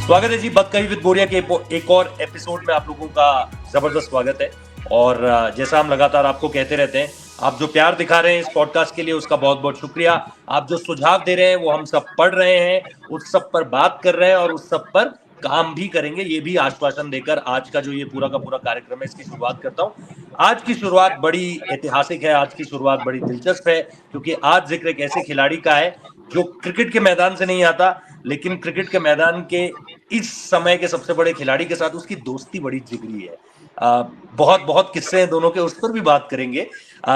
स्वागत है जी बात कही विद बोरिया के एक और एपिसोड में आप लोगों का जबरदस्त स्वागत है। और जैसा हम लगातार आपको कहते रहते हैं, आप जो प्यार दिखा रहे हैं इस पॉडकास्ट के लिए उसका बहुत बहुत शुक्रिया। आप जो सुझाव दे रहे हैं वो हम सब पढ़ रहे हैं, उस सब पर बात कर रहे हैं और उस सब पर काम भी करेंगे, ये भी आश्वासन देकर आज का जो ये पूरा का पूरा कार्यक्रम है इसकी शुरुआत करता हूँ। आज की शुरुआत बड़ी ऐतिहासिक है, आज की शुरुआत बड़ी दिलचस्प है, क्योंकि आज जिक्र एक ऐसे खिलाड़ी का है जो क्रिकेट के मैदान से नहीं आता, लेकिन क्रिकेट के मैदान के इस समय के सबसे बड़े खिलाड़ी के साथ उसकी दोस्ती बड़ी जिगरी है। बहुत बहुत किस्से हैं दोनों के, उस पर भी बात करेंगे।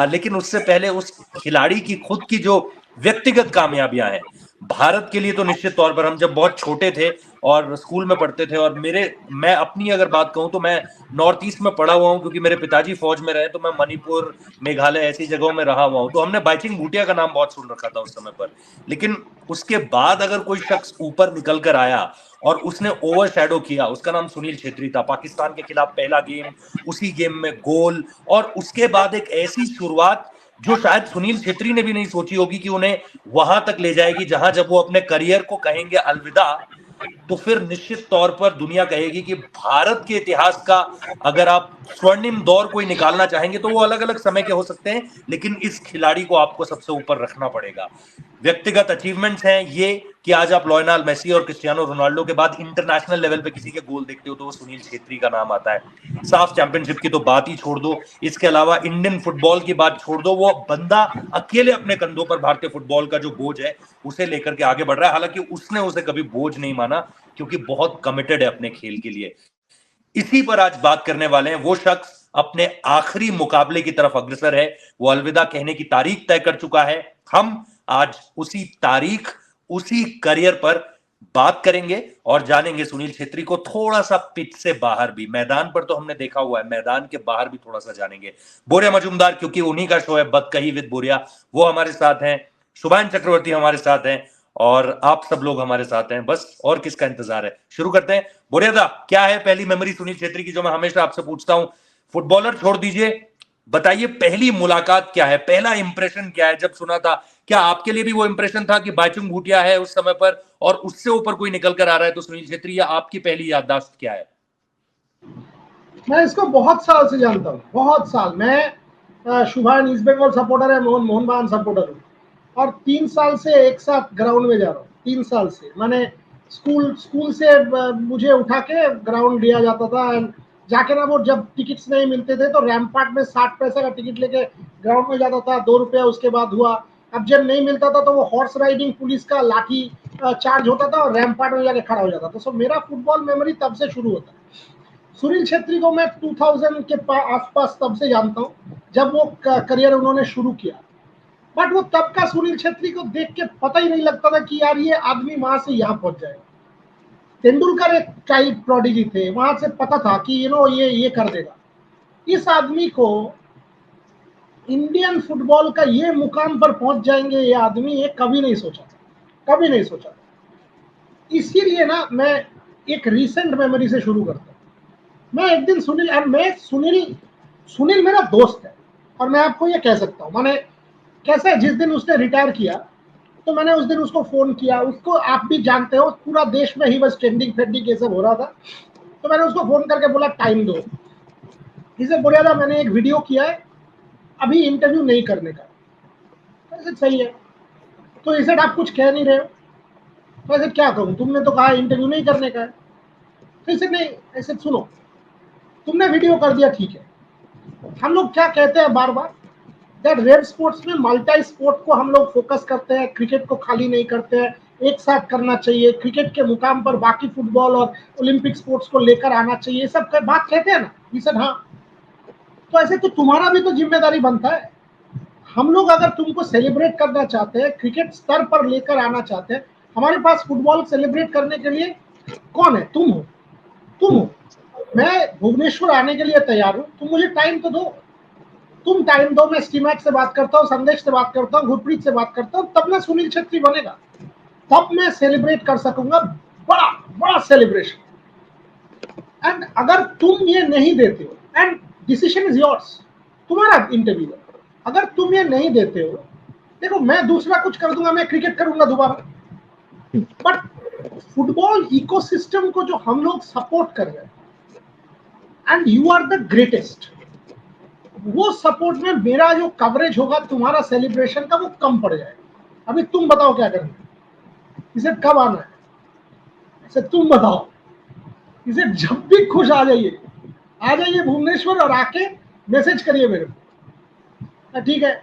लेकिन उससे पहले उस खिलाड़ी की खुद की जो व्यक्तिगत कामयाबियां हैं भारत के लिए, तो निश्चित तौर पर हम जब बहुत छोटे थे और स्कूल में पढ़ते थे, और मैं अपनी अगर बात कहूं तो मैं नॉर्थ ईस्ट में पढ़ा हुआ हूं, क्योंकि मेरे पिताजी फौज में रहे, तो मैं मणिपुर, मेघालय ऐसी जगहों में रहा हुआ हूं, तो हमने बाइचिंग भूटिया का नाम बहुत सुन रखा था उस समय पर। लेकिन उसके बाद अगर कोई शख्स ऊपर निकल कर आया और उसने ओवर शैडो किया, उसका नाम सुनील छेत्री था। पाकिस्तान के खिलाफ पहला गेम, उसी गेम में गोल, और उसके बाद एक ऐसी शुरुआत जो शायद सुनील छेत्री ने भी नहीं सोची होगी कि उन्हें वहां तक ले जाएगी जहां जब वो अपने करियर को कहेंगे अलविदा, तो फिर निश्चित तौर पर दुनिया कहेगी कि भारत के इतिहास का अगर आप स्वर्णिम दौर कोई निकालना चाहेंगे तो वो अलग अलग समय के हो सकते हैं, लेकिन इस खिलाड़ी को आपको सबसे ऊपर रखना पड़ेगा। व्यक्तिगत अचीवमेंट्स हैं ये कि आज आप लियोनेल मेसी और क्रिस्टियानो रोनाल्डो के बाद इंटरनेशनल लेवल पे किसी के गोल देखते हो तो वो सुनील छेत्री का नाम आता है। साफ चैंपियनशिप की तो बात ही छोड़ दो, इसके अलावा इंडियन फुटबॉल की बात छोड़ दो, वो बंदा अकेले अपने कंधों पर भारतीय फुटबॉल का जो बोझ है उसे लेकर के आगे बढ़ रहा है। हालांकि उसने उसे कभी बोझ नहीं माना, क्योंकि बहुत कमिटेड है अपने खेल के लिए। इसी पर आज बात करने वाले हैं। वो शख्स अपने आखिरी मुकाबले की तरफ अग्रसर है, वो अलविदा कहने की तारीख तय कर चुका है। हम आज उसी तारीख, उसी करियर पर बात करेंगे और जानेंगे सुनील छेत्री को थोड़ा सा पिच से बाहर भी। मैदान पर तो हमने देखा हुआ है, मैदान के बाहर भी थोड़ा सा जानेंगे। बोरिया मजूमदार, क्योंकि उन्हीं का शो है बत कही विद बोरिया, वो हमारे साथ हैं। शुभान चक्रवर्ती हमारे साथ हैं और आप सब लोग हमारे साथ हैं। बस और किसका इंतजार है, शुरू करते हैं। बोरिया, क्या है पहली मेमोरी सुनील छेत्री की, जो मैं हमेशा आपसे पूछता हूं? फुटबॉलर छोड़ दीजिए, बताइए पहली मुलाकात क्या है, पहला इंप्रेशन क्या है जब सुना था? क्या आपके लिए भी वो इंप्रेशन था कि बाइचुंग भूटिया है उस समय पर और उससे ऊपर कोई निकल कर आ रहा है तो सुनील छेत्री, या आपकी पहली याददाश्त क्या है? मैं इसको बहुत साल से जानता हूँ, बहुत साल। मैं शुभान ईस्ट बंगाल सपोर्टर है, मोहन बागान सपोर्टर हूँ, और 3 साल से एक साथ ग्राउंड में जा रहा हूँ। 3 साल से मैंने स्कूल से मुझे उठा के ग्राउंड लिया जाता था, जाके ना, वो जब टिकट्स नहीं मिलते थे तो रैम्पार्ट में 60 पैसे का टिकट लेके ग्राउंड में जाता था, 2 रुपया उसके बाद हुआ। अब जब नहीं मिलता था तो वो हॉर्स राइडिंग, पुलिस का लाठी चार्ज होता था और रैम्पार्ट में जाके खड़ा हो जाता था। सो मेरा फुटबॉल मेमोरी तब से शुरू होता है। सुनील छेत्री को मैं 2000 के आसपास तब से जानता हूँ जब वो करियर उन्होंने शुरू किया। बट वो तब का सुनील छेत्री को देख के पता ही नहीं लगता था कि यार ये आदमी वहां से यहाँ पहुंच जाएगा। तेंदुलकर एक चाइल्ड प्रोडिजी थे, वहां से पता था कि ये कर देगा। इस आदमी को इंडियन फुटबॉल का ये मुकाम पर पहुंच जाएंगे ये आदमी, ये कभी नहीं सोचा था, कभी नहीं सोचा था। इसीलिए ना मैं एक रिसेंट मेमोरी से शुरू करता हूँ। मैं एक दिन सुनील मेरा दोस्त है, और मैं आपको ये कह सकता हूँ, मैंने कैसे, जिस दिन उसने रिटायर किया तो मैंने उस दिन उसको फोन किया। उसको आप भी जानते हो, पूरा देश में ही बस ट्रेंडिंग फेंडिंग ये सब हो रहा था, तो मैंने उसको फोन करके बोला टाइम दो। इसे बोला था मैंने एक वीडियो किया है, अभी इंटरव्यू नहीं करने का। ऐसे सही है, तो इसे आप कुछ कह नहीं रहे हो, तो ऐसे क्या कहूँ, तुमने तो कहा इंटरव्यू नहीं करने का है। तो इसे नहीं, ऐसे सुनो, तुमने वीडियो कर दिया ठीक है। हम लोग क्या कहते हैं बार बार, दैट रेड स्पोर्ट्स में मल्टी स्पोर्ट को हम लोग फोकस करते हैं, क्रिकेट को खाली नहीं करते हैं, एक साथ करना चाहिए, क्रिकेट के मुकाम पर बाकी फुटबॉल और ओलंपिक स्पोर्ट्स को लेकर आना चाहिए, सब बात कहते हैं ना। ये सब हाँ, तो ऐसे तो तुम्हारा भी तो जिम्मेदारी बनता है। हम लोग अगर तुमको सेलिब्रेट करना चाहते हैं, क्रिकेट स्तर पर लेकर आना चाहते हैं, हमारे पास फुटबॉल सेलिब्रेट करने के लिए कौन है? तुम हो। मैं भुवनेश्वर आने के लिए तैयार हूँ, तुम मुझे टाइम तो दो। तुम टाइम दो, मैं स्टीमैट से बात करता हूँ, संदेश से बात करता हूँ, गुरप्रीत से बात करता हूँ, तब मैं सुनील छेत्री बनेगा, तब मैं सेलिब्रेट कर सकूंगा, बड़ा बड़ा सेलिब्रेशन। एंड अगर तुम ये नहीं देते हो, एंड डिसीजन इज योर्स, तुम्हारा इंटरव्यू है, अगर तुम ये नहीं देते हो, देखो मैं दूसरा कुछ कर दूंगा, मैं क्रिकेट करूंगा दोबारा, बट फुटबॉल इकोसिस्टम को जो हम लोग सपोर्ट कर रहे हैं, and you are the greatest, वो सपोर्ट में मेरा जो कवरेज होगा तुम्हारा सेलिब्रेशन का वो कम पड़ जाएगा। अभी तुम बताओ क्या करना है, इसे कब आना है, इसे तुम बताओ, इसे जब भी खुश आ जाइए भुवनेश्वर और आके मैसेज करिए मेरे को। ठीक है,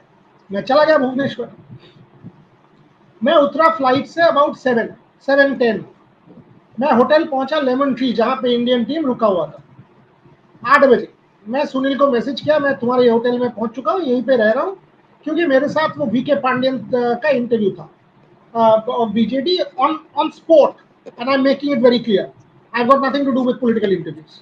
मैं चला गया भुवनेश्वर, मैं उतरा फ्लाइट से अबाउट 7:10, मैं होटल पहुंचा लेमन ट्री जहां पे इंडियन टीम रुका हुआ था। 8 बजे मैं सुनील को मैसेज किया, मैं तुम्हारे होटल में पहुंच चुका हूँ, यहीं पे रह रहा हूँ, क्योंकि मेरे साथ वो वीके पांड्यन का इंटरव्यू था BJD on sport, and I am making it very clear, I got nothing to do with political interviews.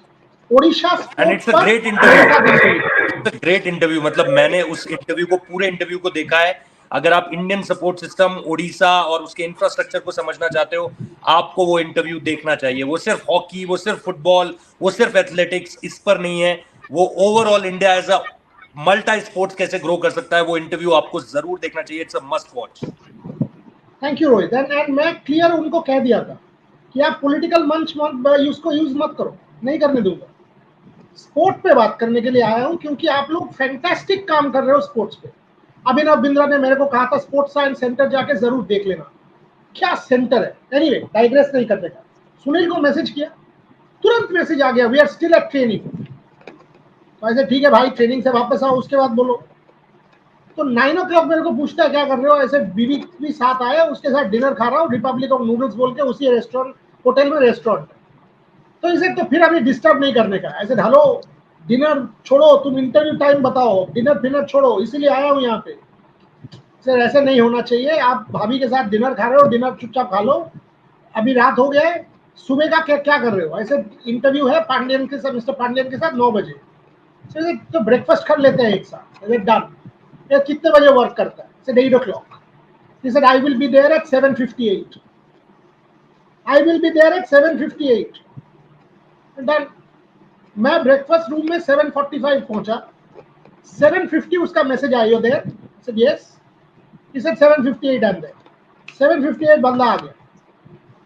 Odisha and it's a great interview, great interview. मतलब मैंने उस इंटरव्यू को, पूरे इंटरव्यू को देखा है। अगर आप इंडियन सपोर्ट सिस्टम, ओडिशा और उसके इंफ्रास्ट्रक्चर को समझना चाहते हो, आपको वो इंटरव्यू देखना चाहिए। वो सिर्फ हॉकी, वो सिर्फ फुटबॉल, वो सिर्फ एथलेटिक्स, इस पर नहीं है। वो overall India as a multi sports कैसे ग्रो कर सकता है, वो इंटरव्यू आपको जरूर देखना चाहिए। It's a must watch. Thank you Rohit. And मैं क्लियर उनको कह दिया था कि आप पॉलिटिकल मंच उसको यूज मत करो, नहीं करने दूंगा। स्पोर्ट पे बात करने के लिए आया हूं, क्योंकि आप लोग फैंटास्टिक काम कर रहे हो स्पोर्ट्स पे। अभिनव बिंद्रा ने मेरे को कहा था स्पोर्ट्स साइंस सेंटर जाके जरूर देख लेना, क्या सेंटर है। एनीवे, डाइग्रेस नहीं करने का। सुनील को मैसेज किया, तुरंत मैसेज आ गया, we are still at training. तो ऐसे ठीक है भाई, ट्रेनिंग से वापस आओ, उसके बाद बोलो। तो 9 o'clock मेरे को पूछता है क्या कर रहे हो, ऐसे बीवी भी साथ आया, उसके साथ डिनर खा रहा हूँ, रिपब्लिक ऑफ नूडल्स बोल के, उसी रेस्टोरेंट, होटल में रेस्टोरेंट। तो इसे तो फिर अभी डिस्टर्ब नहीं करने का, ऐसे ढलो, डिनर छोड़ो, तुम इंटरव्यू टाइम बताओ, डिनर फिनर छोड़ो, इसीलिए आया हूँ यहाँ पे। सर ऐसे नहीं होना चाहिए, आप भाभी के साथ डिनर खा रहे हो, डिनर चुपचाप खा लो, अभी रात हो गया है, सुबह का क्या कर रहे हो। ऐसे इंटरव्यू है पांड्यन के साथ, मिस्टर पांड्यन के साथ 9 बजे, तो ब्रेकफास्ट कर लेते हैं एक साथ, डन। ये कितने बजे वर्क करता है, 8 o'clock। He said, I will be there at 7:58. I will be there at 7:58. Then मैं ब्रेकफास्ट रूम में 7:45 पहुंचा, 7:50 उसका मैसेज आया, you there? said yes. He said 7:58 I'm there. 7:58 बंदा आ गया,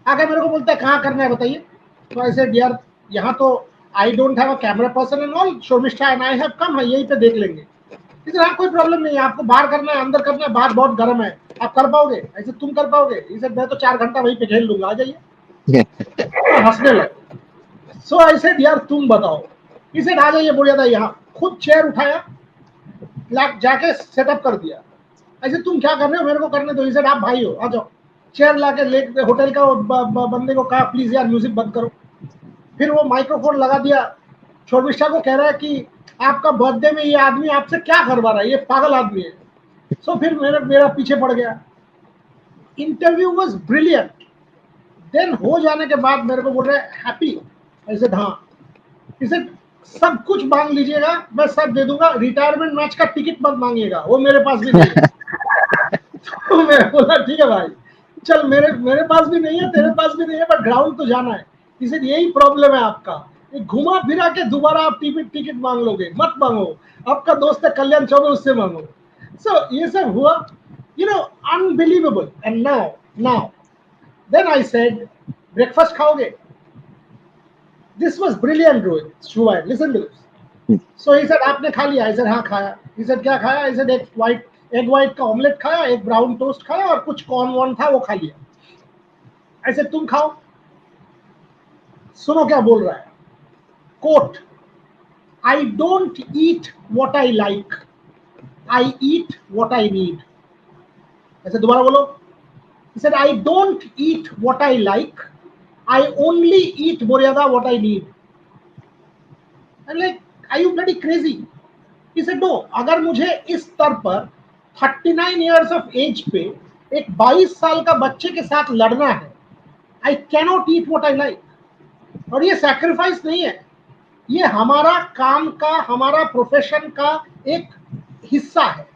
आके मेरे को बोलता है कहाँ करना है बताइए। तो I said यार यहाँ तो I don't have a camera person and all, Sharmishtha and I have come, है यहीं पे देख लेंगे। इधर हाँ कोई प्रॉब्लम नहीं है, आपको बाहर करना है अंदर करना है, बाहर बहुत गर्म है, आप कर पाओगे, ऐसे तुम कर पाओगे? इसे मैं तो 4 घंटा वहीं पे खेल लूंगा, आ जाइए। तो हंसने लगे। सो आई सेड यार तुम बताओ। इसे आ जाइए, बोलिया था यहाँ, खुद चेयर उठाया, जाके सेटअप कर दिया। ऐसे तुम क्या कर रहे हो, मेरे को करने दो। इसे आप भाई हो, आ जाओ। चेयर लाके ले होटल का बंदे को कहा प्लीज यार म्यूजिक बंद करो। फिर वो माइक्रोफोन लगा दिया, शर्मिष्ठा को कह रहा है कि आपका बर्थडे में ये आदमी आपसे क्या करवा रहा है, ये पागल आदमी है। सो फिर मेरा पीछे पड़ गया। Interview was brilliant. देन हो जाने के बाद मेरे को बोल रहे हैप्पी, ऐसे हाँ, इसे सब कुछ मांग लीजिएगा, मैं सब दे दूंगा, रिटायरमेंट मैच का टिकट मत मांगिएगा, वो मेरे पास भी नहीं है। तो मैं बोला ठीक है भाई, चल मेरे पास भी नहीं है, तेरे पास भी नहीं है, बट ग्राउंड तो जाना है। इसे यही प्रॉब्लम है आपका, घुमा फिरा के दोबारा आप टिकट मांग लोगे, मत मांगो। आपका दोस्त है कल्याण चौबे, उससे मांगो। सो ये सब हुआ, unbelievable. And now then I said breakfast खाओगे? This was brilliant Rohit, Shubhan, listen to this. So he said आपने खा लिया? आई सेड हाँ खाया। ही सेड क्या खाया? आई सेड एग वाइट का ऑमलेट खाया, एक ब्राउन टोस्ट खाया, और कुछ कॉर्न वॉर्न था वो खा लिया। ऐसे तुम खाओ। सुनो क्या बोल रहा है, quote, I don't eat what I like, I eat what I need. ऐसे दोबारा बोलो। He said, I don't eat what I like, I only eat Boryada what I need. I'm like, are you bloody crazy? He said, no, अगर मुझे इस स्तर पर 39 years of age पे एक 22 साल का बच्चे के साथ लड़ना है, I cannot eat what I like. और ये सैक्रिफाइस नहीं है, ये हमारा काम का, हमारा प्रोफेशन का एक हिस्सा है।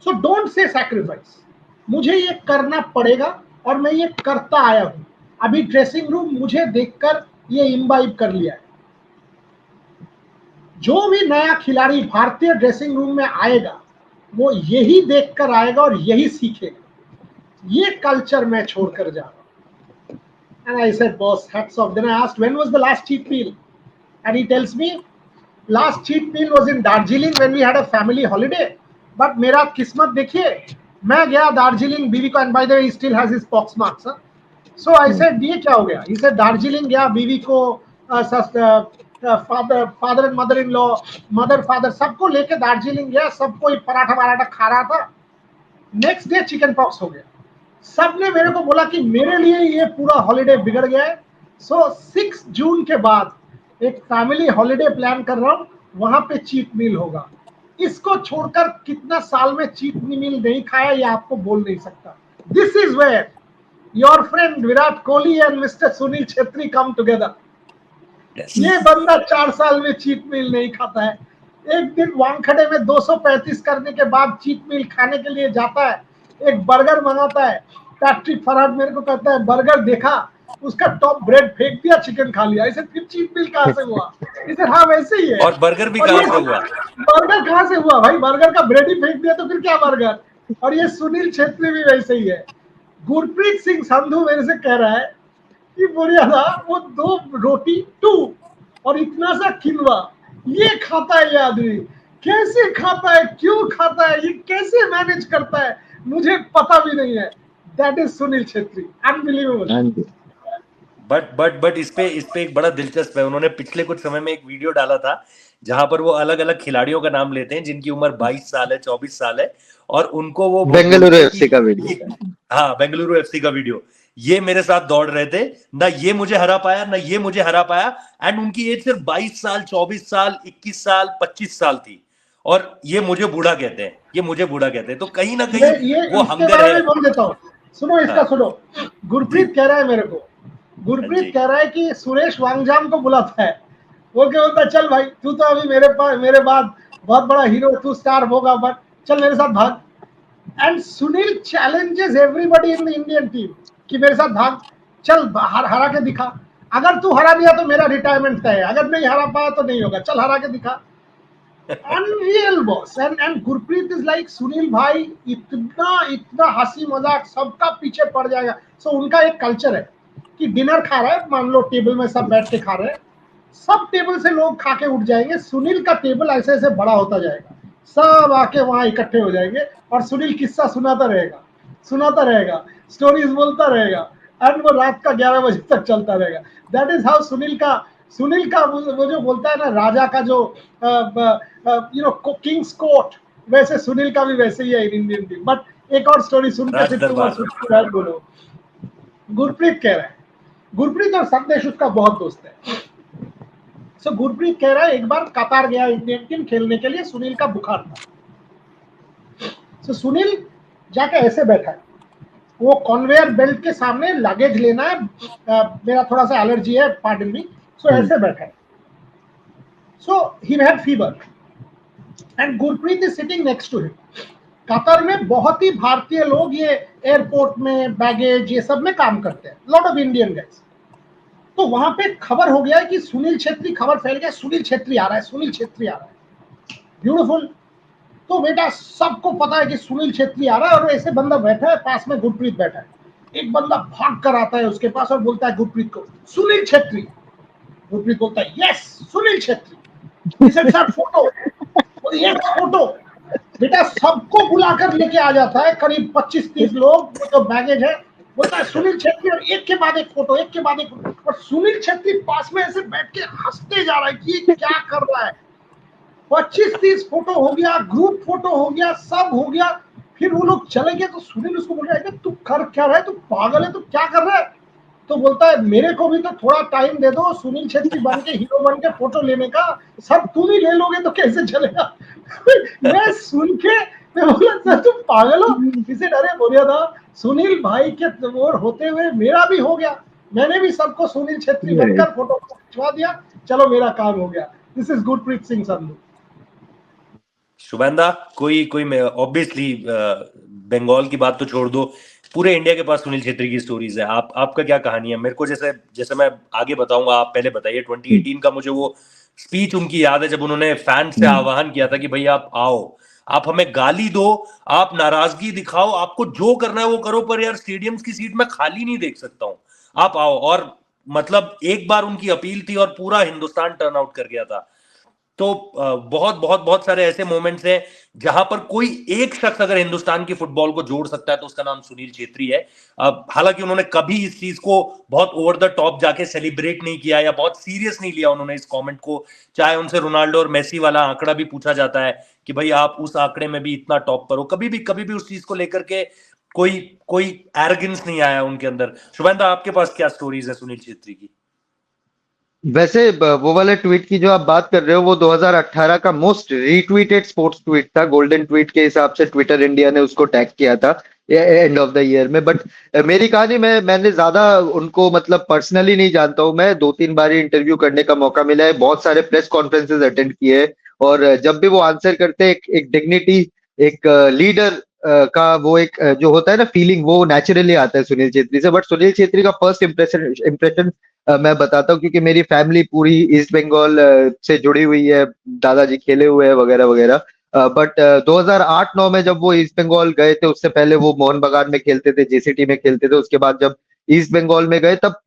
सो डोंट से सैक्रिफाइस, मुझे ये करना पड़ेगा और मैं ये करता आया हूं। अभी ड्रेसिंग रूम मुझे देखकर ये इम्बाइब कर लिया है। जो भी नया खिलाड़ी भारतीय ड्रेसिंग रूम में आएगा वो यही देखकर आएगा और यही सीखेगा। ये कल्चर मैं छोड़कर जा रहा हूं। And I said, boss, hats off. Then I asked, when was the last cheat meal? And he tells me, last cheat meal was in Darjeeling when we had a family holiday. But मेरा किस्मत देखिए, मैं गया दार्जिलिंग बीवी को, and by the way he still has his pox marks. Huh? So I said, ये क्या हो गया? He said, दार्जिलिंग गया बीवी को, father and mother in law, mother father सबको लेके दार्जिलिंग गया, सब कोई पराठा वराठा खा रहा था. नेक्स्ट डे चिकन पॉक्स हो गया. सबने मेरे को बोला कि मेरे लिए ये पूरा हॉलिडे बिगड़ गया है. सो 6 जून के बाद एक फैमिली हॉलिडे प्लान कर रहा हूं, वहां पे चीट मील होगा. इसको छोड़कर कितना साल में चीट मील नहीं खाया ये आपको बोल नहीं सकता. This is where your friend Virat Kohli and mister Sunil Chhetri come together. ये बंदा 4 साल में चीट मील नहीं खाता है. एक दिन वानखड़े में 235 करने के बाद चीट मील खाने के लिए जाता है, एक बर्गर मंगाता है. पैट्रिक फरहाद मेरे को कहता है, बर्गर देखा, उसका टॉप ब्रेड फेंक दिया, चिकन खा लिया. इसे फिर चीट मील कहां से हुआ? इसे हाँ वैसे ही है. और बर्गर भी कहां से हुआ? बर्गर कहां से हुआ भाई? बर्गर का ब्रेड ही फेंक दिया तो फिर क्या बर्गर? और ये सुनील छेत्री भी वैसे ही है. गुरप्रीत सिंह संधू मेरे से कह रहा है कि बोलिया था वो 2 रोटी 2 और इतना सा किनवा ये खाता है. ये आदमी कैसे खाता है, क्यों खाता है, ये कैसे मैनेज करता है, मुझे पता भी नहीं है. That is Sunil Chhetri. Unbelievable. But इस पे एक बड़ा दिलचस्प है. उन्होंने पिछले कुछ समय में एक वीडियो डाला था जहां पर वो अलग अलग खिलाड़ियों का नाम लेते हैं जिनकी उम्र 22 साल है, 24 साल है, और उनको वो बेंगलुरु एफसी का वीडियो. हाँ, बेंगलुरु एफसी का वीडियो. ये मेरे साथ दौड़ रहे थे ना, ये मुझे हरा पाया ना ये मुझे हरा पाया. एंड उनकी एज सिर्फ 22 साल, 24 साल, 21 साल, 25 साल थी, और ये मुझे बूढ़ा कहते हैं, ये मुझे बूढ़ा कहते हैं. तो कहीं ना कहीं वो हंगर है. बोल देता हूँ, सुनो इसका. सुनो, गुरप्रीत कह रहा है मेरे को, गुरप्रीत कह रहा है कि सुरेश वांगजाम को बुलाता है. वो क्या बोलता है, चल भाई तू तो अभी मेरे बाद बहुत बड़ा हीरो, तू स्टार होगा, बट चल मेरे साथ भाग. And Sunil challenges everybody in the Indian team कि मेरे साथ भाग, चल हरा के दिखा. अगर तू हरा दिया तो मेरा रिटायरमेंट तय है, अगर नहीं हरा पाया तो नहीं होगा, चल हरा के दिखा. Unreal boss. And Gurpreet is like, Sunil भाई इतना हंसी मजाक सबका पीछे पड़ जाएगा. सो उनका एक कल्चर है कि डिनर खा रहा है, मान लो टेबल में सब बैठ के खा रहे हैं, सब टेबल से लोग खा के उठ जाएंगे, सुनील का टेबल ऐसे ऐसे बड़ा होता जाएगा, सब आके वहां इकट्ठे हो जाएंगे और सुनील किस्सा सुनाता रहेगा, स्टोरीज बोलता रहेगा, एंड वो रात का 11 बजे तक चलता रहेगा. दैट इज हाउ सुनील का वो जो बोलता है ना, राजा का जो यू नो किंग्स कोर्ट, वैसे सुनील का भी वैसे ही है इन इंडियन टीम. बट एक और स्टोरी सुन के फिर तुम बोलो. गुरप्रीत कह रहा है, गुरप्रीत और संदेश उसका बहुत दोस्त है. सो गुरप्रीत कह रहा है, एक बार कतार गया इंडियन टीम खेलने के लिए, सुनील का बुखार था. सो सुनील जाके ऐसे बैठा है, वो कन्वेयर बेल्ट के सामने लगेज लेना है, मेरा थोड़ा सा एलर्जी है, पार्डन मी. सो ऐसे बैठा है. So he had fever and Gurpreet is sitting next to him. Qatar में बहुत ही भारतीय लोग ये एयरपोर्ट में बैगेज ये सब में काम करते हैं, लॉट ऑफ इंडियन गाइस. तो वहां पे खबर हो गया है कि सुनील छेत्री, खबर फैल गया, सुनील छेत्री आ रहा है, सुनील छेत्री आ रहा है. ब्यूटीफुल. तो बेटा सबको पता है कि सुनील छेत्री आ रहा है, और ऐसे बंदा बैठा है, पास में गुरप्रीत बैठा है. एक बंदा भाग कर आता है उसके पास और बोलता है गुरप्रीत को, सुनील छेत्री. गुरप्रीत बोलता है, yes Sunil Chhetri. Sir photo. Yes photo. बेटा सबको बुलाकर लेके आ जाता है, करीब 25-30 लोग, वो तो बैगेज है, बोलता है सुनील छेत्री, और एक के बाद एक फोटो, एक के बाद एक फोटो. और सुनील छेत्री पास में ऐसे बैठ के हंसते जा रहा है कि ये क्या कर रहा है. 25-30 फोटो हो गया, ग्रुप फोटो हो गया, सब हो गया. फिर वो लोग चले गए तो सुनील उसको बोल रहा है, तू कर क्या रहा है, तू पागल है, तू क्या कर रहा है. तो बोलता है, मेरे को भी तो थोड़ा टाइम दे दो, सुनील छेत्री बन के, हीरो बन के फोटो लेने का, सब तुम ही ले लोगे तो कैसे चलेगा. मैं सुन के मैं बोला, सर तुम पागल हो. इसे डरे बोलिया था, सुनील भाई के ओर होते हुए मेरा भी हो गया, मैंने भी सबको सुनील छेत्री बनकर फोटो खिंचवा दिया, चलो मेरा काम हो गया. This is Gurpreet Singh Sandhu. शुभेंदा, कोई ऑब्वियसली बंगाल की बात तो छोड़ दो, पूरे इंडिया के पास सुनील छेत्री की स्टोरीज है. आपका क्या कहानी है? मेरे को जैसे मैं आगे बताऊंगा, आप पहले बताइए. 2018 का मुझे वो स्पीच उनकी याद है, जब उन्होंने फैन से आह्वान किया था कि भाई आप आओ, आप हमें गाली दो, आप नाराजगी दिखाओ, आपको जो करना है वो करो, पर यार स्टेडियम्स की सीट मैं खाली नहीं देख सकता हूँ. आप आओ। और मतलब एक बार उनकी अपील थी और पूरा हिंदुस्तान टर्न आउट कर गया था। तो बहुत बहुत बहुत सारे ऐसे मोमेंट्स हैं जहां पर कोई एक शख्स अगर हिंदुस्तान की फुटबॉल को जोड़ सकता है तो उसका नाम सुनील छेत्री है। हालांकि उन्होंने कभी इस चीज को बहुत ओवर द टॉप जाके सेलिब्रेट नहीं किया या बहुत सीरियस नहीं लिया उन्होंने इस कमेंट को। चाहे उनसे रोनाल्डो और मेसी वाला आंकड़ा भी पूछा जाता है कि भाई आप उस आंकड़े में भी इतना टॉप पर हो, कभी भी उस चीज को लेकर के कोई कोई एरोगेंस नहीं आया उनके अंदर। शुभेंद्र, आपके पास क्या स्टोरीज है सुनील छेत्री की? वैसे वो वाले ट्वीट की जो आप बात कर रहे हो वो 2018 का मोस्ट रीट्वीटेड स्पोर्ट्स ट्वीट था। गोल्डन ट्वीट के हिसाब से ट्विटर इंडिया ने उसको टैग किया था एंड ऑफ द ईयर में। बट मेरी कहानी में मैंने ज्यादा उनको मतलब पर्सनली नहीं जानता हूँ। मैं 2-3 बार इंटरव्यू करने का मौका मिला है, बहुत सारे प्रेस कॉन्फ्रेंसेज अटेंड किए हैं, और जब भी वो आंसर करते हैं एक डिग्निटी, एक लीडर का वो एक जो होता है ना फीलिंग, वो नेचुरली आता है सुनील छेत्री से। बट सुनील छेत्री का फर्स्ट इम्प्रेशन मैं बताता हूँ, क्योंकि मेरी फैमिली पूरी ईस्ट बंगाल से जुड़ी हुई है, दादाजी खेले हुए हैं वगैरह वगैरह। बट 2008-9 में जब वो ईस्ट बंगाल गए थे, उससे पहले वो मोहन बगान में खेलते थे, जेसीटी में खेलते थे। उसके बाद जब ईस्ट बंगाल में गए तब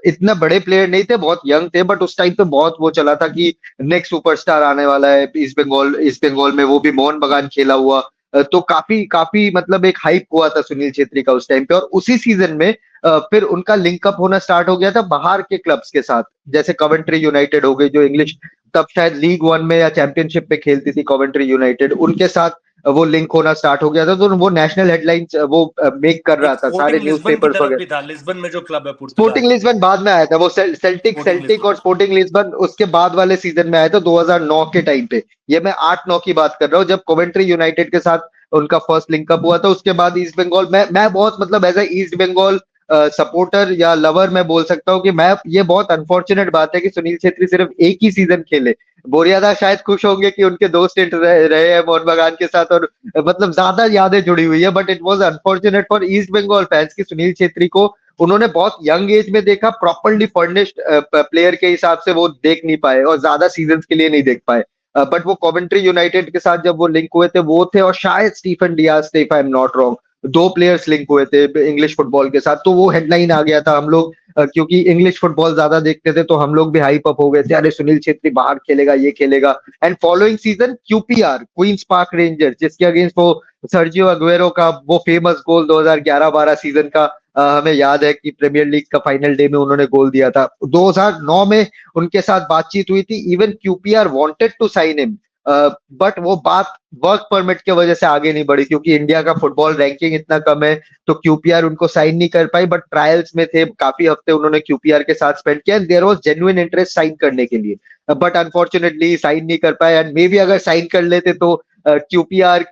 इतना बड़े प्लेयर नहीं थे, बहुत यंग थे, बट उस टाइम पे बहुत वो चला था कि नेक्स्ट सुपरस्टार आने वाला है ईस्ट बंगाल में, वो भी मोहन बगान खेला हुआ। तो काफी काफी मतलब एक हाइप हुआ था सुनील छेत्री का उस टाइम पे। और उसी सीजन में फिर उनका लिंकअप होना स्टार्ट हो गया था बाहर के क्लब्स के साथ, जैसे कवेंट्री यूनाइटेड हो गई, जो इंग्लिश तब शायद लीग वन में या चैंपियनशिप में खेलती थी कवेंट्री यूनाइटेड, उनके साथ वो लिंक होना स्टार्ट हो गया था। तो वो नेशनल हेडलाइंस वो मेक कर रहा एक था, सारे स्पोर्टिंग लिस्बन की न्यूज़पेपर्स तरफ वगैरह। भी था, लिस्बन में जो क्लब है पुर्तगाल स्पोर्टिंग का। लिस्बन बाद में आया था, वो सेल्टिक स्पोर्टिंग सेल्टिक और लिस्बन। स्पोर्टिंग लिस्बन उसके बाद वाले सीजन में आया था 2009 के टाइम पे। ये मैं 8-9 की बात कर रहा हूँ, जब कोवेंट्री यूनाइटेड के साथ उनका फर्स्ट लिंकअप हुआ था। उसके बाद ईस्ट बंगाल, मैं बहुत मतलब as a East Bengal supporter या लवर मैं बोल सकता हूँ कि मैं, ये बहुत अनफॉर्चुनेट बात है कि सुनील छेत्री सिर्फ एक ही सीजन खेले। बोरियादा शायद खुश होंगे कि उनके दो स्टेंट रहे हैं मोहन बगान के साथ, और मतलब ज्यादा यादें जुड़ी हुई है। But it was unfortunate for East Bengal fans की सुनील छेत्री को उन्होंने बहुत यंग एज में देखा, प्रॉपरली फर्निश्ड प्लेयर के हिसाब से वो देख नहीं पाए और ज्यादा सीजन्स के लिए नहीं देख पाए। बट वो कॉवेंट्री यूनाइटेड के साथ जब वो लिंक हुए थे, वो थे, और शायद स्टीफन डियाज थे if I am not wrong, दो प्लेयर्स लिंक हुए थे इंग्लिश फुटबॉल के साथ। तो वो हेडलाइन आ गया था, हम लोग क्योंकि इंग्लिश फुटबॉल ज्यादा देखते थे तो हम लोग भी हाइप अप हो गए थे, अरे सुनील छेत्री बाहर खेलेगा, ये खेलेगा। And following season QPR Queens Park Rangers, जिसके अगेंस्ट वो सर्जियो अग्वेरो का वो फेमस गोल 2011-12 सीजन का, हमें याद है कि प्रीमियर लीग का फाइनल डे में उन्होंने गोल दिया था। 2009 में उनके साथ बातचीत हुई थी, even QPR wanted to sign him, but वो बात वर्क परमिट की वजह से आगे नहीं बढ़ी, क्योंकि इंडिया का फुटबॉल रैंकिंग इतना कम है, तो क्यूपीआर उनको साइन नहीं कर पाई। बट ट्रायल्स में थे, काफी हफ्ते उन्होंने क्यूपीआर के साथ स्पेंड किया, and there was genuine interest sign करने के लिए। बट अनफॉर्चुनेटली साइन नहीं कर पाए, एंड मे बी अगर साइन कर लेते तो क्यूपीआर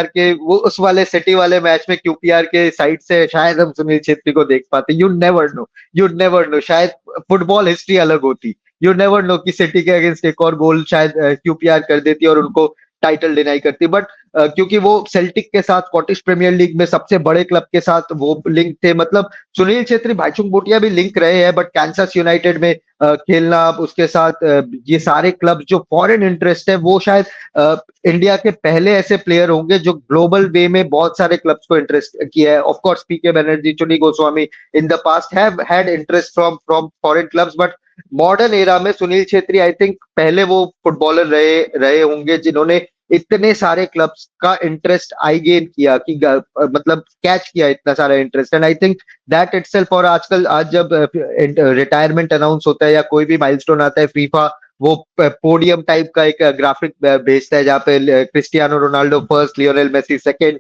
के वो उस वाले सिटी वाले मैच में क्यूपीआर के साइड से शायद हम सुनील छेत्री को देख पाते। You never know, you never know, शायद फुटबॉल हिस्ट्री अलग होती। यू नेवर नो कि सिटी के अगेंस्ट एक और गोल शायद क्यूपीआर कर देती और उनको टाइटल डिनाई करती। बट क्योंकि वो सेल्टिक के साथ स्कॉटिश प्रीमियर लीग में सबसे बड़े क्लब के साथ वो लिंक थे, मतलब सुनील छेत्री, भाईचुंग भूटिया भी लिंक रहे हैं, बट कैंसस यूनाइटेड में खेलना, उसके साथ ये सारे क्लब जो फॉरेन इंटरेस्ट है, वो शायद इंडिया के पहले ऐसे प्लेयर होंगे जो ग्लोबल वे में बहुत सारे क्लब्स को इंटरेस्ट किया है। ऑफ कोर्स पीके बनर्जी, चुनी Goswami in the past have had interest from foreign clubs, but modern era में सुनील छेत्री आई थिंक पहले वो फुटबॉलर रहे रहे होंगे जिन्होंने इतने सारे क्लब्स का इंटरेस्ट आई गेन किया, कि मतलब कैच किया इतना सारा interest. And I think that itself, और आजकल आज जब रिटायरमेंट अनाउंस होता है या कोई भी माइलस्टोन आता है, फीफा वो पोडियम टाइप का एक ग्राफिक भेजता है जहाँ पे Cristiano Ronaldo first, Lionel Messi second,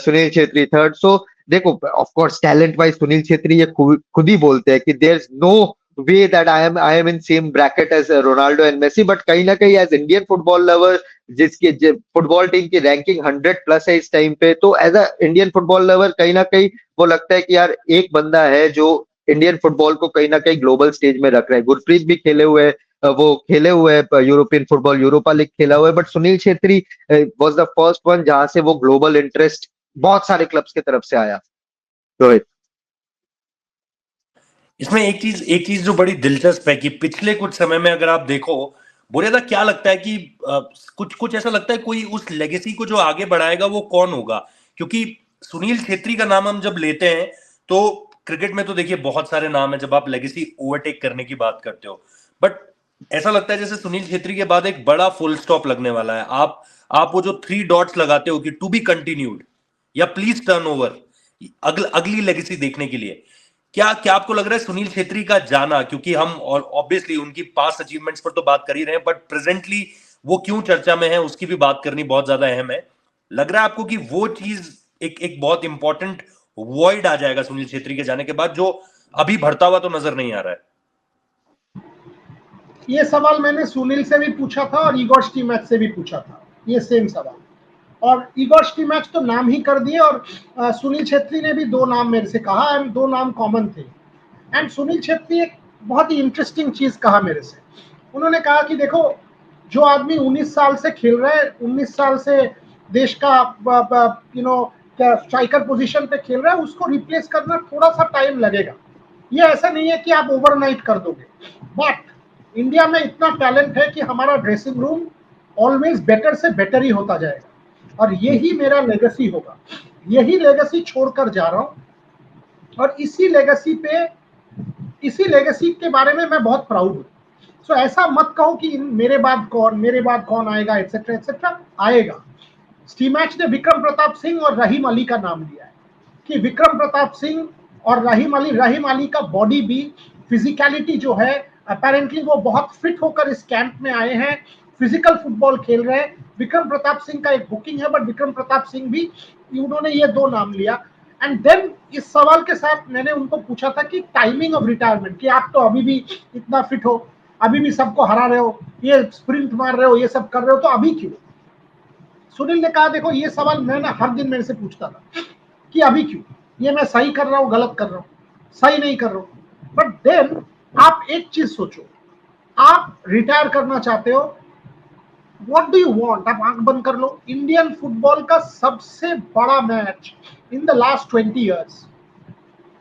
Sunil Chhetri third. So देखो, of course talent wise Sunil Chhetri ये खुद ही बोलते हैं कि there is no way that I am in same bracket as Ronaldo and Messi. But कहीं ना कहीं एज इंडियन फुटबॉल लवर, जिसकी फुटबॉल टीम की रैंकिंग 100+ है इस टाइम पे, तो as a Indian football lover कहीं ना कहीं वो लगता है कि यार एक बंदा है जो इंडियन फुटबॉल को कहीं ना कहीं ग्लोबल स्टेज में रख रहा है। गुरप्रीत भी खेले हुए वो खेले हुए यूरोपियन फुटबॉल, यूरोपा लीग खेला हुआ है, but Sunil Chhetri was the first one जहां से वो ग्लोबल इंटरेस्ट बहुत सारे क्लब्स की तरफ से आया। रोहित, इसमें एक चीज जो बड़ी दिलचस्प है कि पिछले कुछ समय में अगर आप देखो, बुरेदा, क्या लगता है कि कुछ कुछ ऐसा लगता है कोई उस लेगेसी को जो आगे बढ़ाएगा वो कौन होगा? क्योंकि सुनील छेत्री का नाम हम जब लेते हैं तो क्रिकेट में तो देखिए बहुत सारे नाम है जब आप लेगेसी ओवरटेक करने की बात करते हो, बट ऐसा लगता है जैसे सुनील छेत्री के बाद एक बड़ा फुल स्टॉप लगने वाला है। आप वो जो 3 डॉट्स लगाते हो कि टू बी कंटिन्यूड या प्लीज टर्न ओवर, अगली लेगेसी देखने के लिए, क्या क्या आपको लग रहा है सुनील छेत्री का जाना, क्योंकि हम ऑब्वियसली उनकी पास्ट अचीवमेंट्स पर तो बात कर ही रहे हैं, बट प्रेजेंटली वो क्यों चर्चा में है उसकी भी बात करनी बहुत ज्यादा अहम है। लग रहा है आपको कि वो चीज एक बहुत इंपॉर्टेंट वॉइड आ जाएगा सुनील छेत्री के जाने के बाद, जो अभी भरता हुआ तो नजर नहीं आ रहा है? ये सवाल मैंने सुनील से भी पूछा था और इगोर स्टीमैच से भी पूछा था, ये सेम सवाल। और इगोर स्टीमैच तो नाम ही कर दिए, और सुनील छेत्री ने भी 2 नाम मेरे से कहा, एंड 2 नाम कॉमन थे। एंड सुनील छेत्री एक बहुत ही इंटरेस्टिंग चीज कहा मेरे से। उन्होंने कहा कि देखो, जो आदमी 19 साल से खेल रहा है, 19 साल से देश का स्ट्राइकर पोजीशन पे खेल रहा है, उसको रिप्लेस करना थोड़ा सा टाइम लगेगा। ये ऐसा नहीं है कि आप ओवरनाइट कर दोगे, बट इंडिया में इतना टैलेंट है कि हमारा ड्रेसिंग रूम ऑलवेज बेटर से बेटर ही होता जाएगा, और यही मेरा लेगेसी होगा। यही लेगेसी छोड़कर जा रहा हूँ, और इसी लेगेसी के बारे में मैं बहुत प्राउड हूँ। सो ऐसा मत कहो कि मेरे बाद कौन आएगा, एटसेट्रा एटसेट्रा। आएगा। स्टीमैच ने विक्रम प्रताप सिंह और रहीम अली का नाम लिया है कि विक्रम प्रताप सिंह और रहीम अली का बॉडी भी, फिजिकलिटी जो है, अपेरेंटली वो बहुत फिट होकर इस कैंप में आए हैं, फिजिकल फुटबॉल खेल रहे हैं। विक्रम प्रताप सिंह का एक बुकिंग है, बट विक्रम प्रताप सिंह भी, उन्होंने ये 2 नाम लिया। एंड देन इस सवाल के साथ मैंने उनको पूछा था कि टाइमिंग ऑफ रिटायरमेंट, कि आप तो अभी भी इतना फिट हो, अभी भी सबको हरा रहे हो, ये स्प्रिंट मार रहे हो, ये सब कर रहे हो, तो अभी क्यों? सुनील ने कहा देखो, ये सवाल मैं ना हर दिन मेरे से पूछता था कि अभी क्यों, ये मैं सही कर रहा हूँ, गलत कर रहा हूँ, सही नहीं कर रहा हूँ। बट देन आप एक चीज सोचो, आप रिटायर करना चाहते हो, व्हाट डू यू वांट? आप आंख बंद कर लो, इंडियन फुटबॉल का सबसे बड़ा match in the last 20 years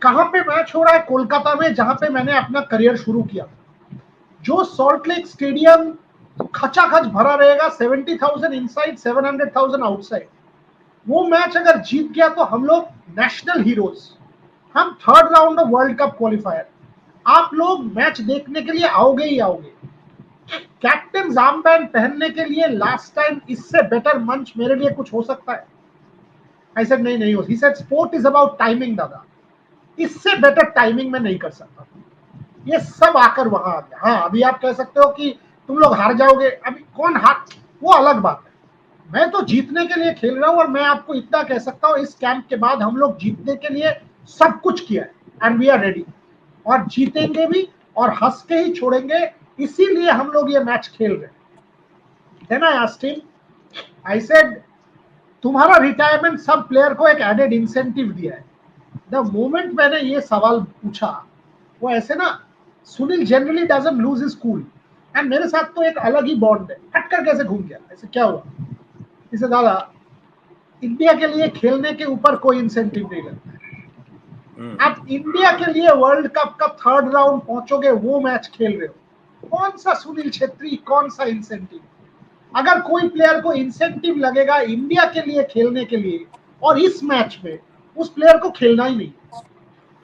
कहां पे मैच हो रहा है? कोलकाता में, जहां पे मैंने अपना करियर शुरू किया। जो सॉल्ट लेक स्टेडियम खचाखच भरा रहेगा, 70,000 इनसाइड, 700,000 आउटसाइड। वो मैच अगर जीत गया तो हम लोग नेशनल हीरोज, हम 3rd round of world cup qualifier. आप लोग मैच देखने के लिए आओगे ही आओगे। कैप्टन आर्मबैंड पहनने के लिए लास्ट टाइम इससे बेटर मंच मेरे लिए कुछ हो सकता है? आई सेड नहीं हो। He said sport is about timing दादा, इससे बेटर टाइमिंग में नहीं कर सकता। ये सब आकर वहां आ गया। हाँ, अभी आप कह सकते हो कि तुम लोग हार जाओगे, अभी कौन हार, वो अलग बात है। मैं तो जीतने के लिए खेल रहा हूं, और मैं आपको इतना कह सकता हूं, इस कैंप के बाद हम लोग जीतने के लिए सब कुछ किया है, एंड वी आर रेडी, और जीतेंगे भी, और हंस के ही छोड़ेंगे। इसीलिए हम लोग ये मैच खेल रहे हैं। Then I asked him, I said, तुम्हारा रिटायरमेंट सब प्लेयर को एक एडेड इंसेंटिव दिया है। द मोमेंट मैंने ये सवाल पूछा, वो ऐसे ना, Sunil generally doesn't lose his cool, and मेरे साथ तो एक अलग ही बॉन्ड है। हटकर कैसे घूम गया, ऐसे क्या हुआ? इसे दादा, इंडिया के लिए खेलने के ऊपर कोई इंसेंटिव नहीं लगता है। आप इंडिया के लिए वर्ल्ड कप का 3rd राउंड पहुंचोगे, वो मैच खेल रहे हो, कौन सा सुनील छेत्री, कौन सा इंसेंटिव? अगर कोई प्लेयर को इंसेंटिव लगेगा इंडिया के लिए खेलने के लिए, और इस मैच में, उस प्लेयर को खेलना ही नहीं।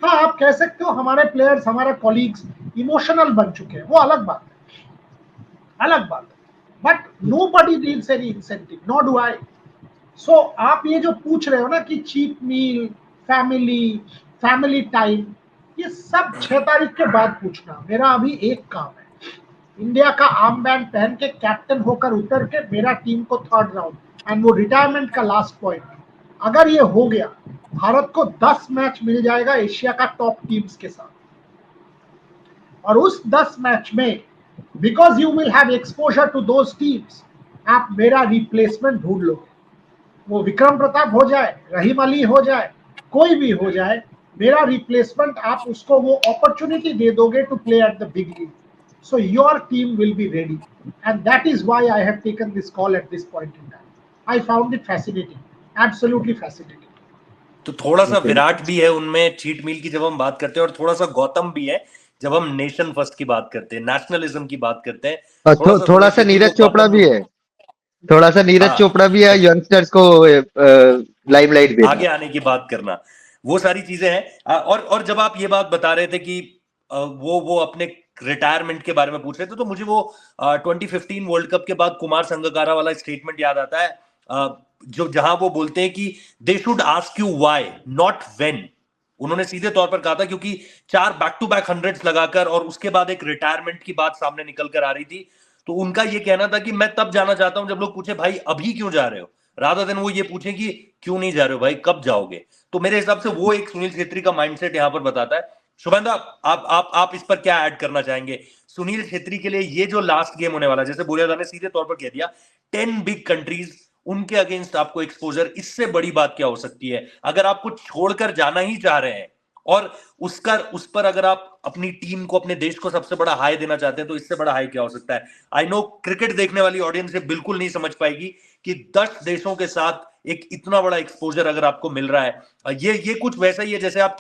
हाँ, आप कह सकते हो हमारे प्लेयर्स, हमारे कॉलीग्स इमोशनल बन चुके हैं, वो अलग बात है, but nobody needs any incentive, not do I. सो आप ये जो पूछ रहे हो ना कि चीप मील, फैमिली टाइम, ये सब 6 तारीख के बाद पूछना। मेरा अभी एक काम है, इंडिया का आर्म बैंड पहन के कैप्टन होकर उतर के मेरा टीम को 3rd राउंड, एंड वो रिटायरमेंट का लास्ट पॉइंट। अगर ये हो गया, भारत को 10 मैच मिल जाएगा एशिया का टॉप टीम्स के साथ, और उस 10 मैच में, because you will have exposure to those teams, आप मेरा रिप्लेसमेंट ढूंढ लोगे। वो विक्रम प्रताप हो जाए, रहीम अली हो जाए, कोई भी हो जाए, मेरा रिप्लेसमेंट, आप उसको वो अपॉर्चुनिटी दे दोगे to play at the big league. So your team will be ready, and that is why I have taken this call at this point in time. I found it fascinating, absolutely fascinating. तो थोड़ा सा विराट भी है उनमें, cheat meal की जब हम बात करते हैं, और थोड़ा सा गौतम भी है जब हम नेशन फर्स्ट की बात करते हैं, नेशनलिज्म की बात करते हैं। थोड़ा सा नीरज चोपड़ा भी है, यंगस्टर्स को लाइमलाइट देना, आगे आने की बात करना। वो सारी चीजें हैं। और जब आप ये बात बता रहे थे कि वो अपने रिटायरमेंट के बारे में पूछ रहे थे, तो मुझे वो 2015 वर्ल्ड कप के बाद कुमार संगकारा वाला स्टेटमेंट याद आता है, जो जहां वो बोलते हैं कि they should ask you why not when. उन्होंने सीधे तौर पर कहा था, क्योंकि 4 बैक टू बैक हंड्रेड्स लगाकर और उसके बाद एक रिटायरमेंट की बात सामने निकल कर आ रही थी, तो उनका ये कहना था कि मैं तब जाना चाहता हूं जब लोग पूछे भाई अभी क्यों जा रहे हो, रादर देन वो ये पूछे कि क्यों नहीं जा रहे हो भाई, कब जाओगे। तो मेरे हिसाब से वो एक सुनील छेत्री का माइंडसेट यहां पर बताता है। शुभेंद्र, आप इस पर क्या ऐड करना चाहेंगे? सुनील छेत्री के लिए ये जो लास्ट गेम होने वाला है, जैसे बोरियादा ने सीधे तौर पर कह दिया, 10 बिग कंट्रीज, उनके अगेंस्ट आपको एक्सपोजर, इससे बड़ी बात क्या हो सकती है? अगर आप कुछ छोड़कर जाना ही चाह रहे हैं और उस पर अगर आप अपनी टीम को, अपने देश को सबसे बड़ा हाई देना चाहते हैं, तो इससे बड़ा हाई क्या हो सकता है? आई नो क्रिकेट देखने वाली ऑडियंस ये बिल्कुल नहीं समझ पाएगी कि 10 देशों के साथ एक इतना बड़ा एक्सपोजर अगर आपको मिल रहा है, ये कुछ वैसा ही है जैसे आप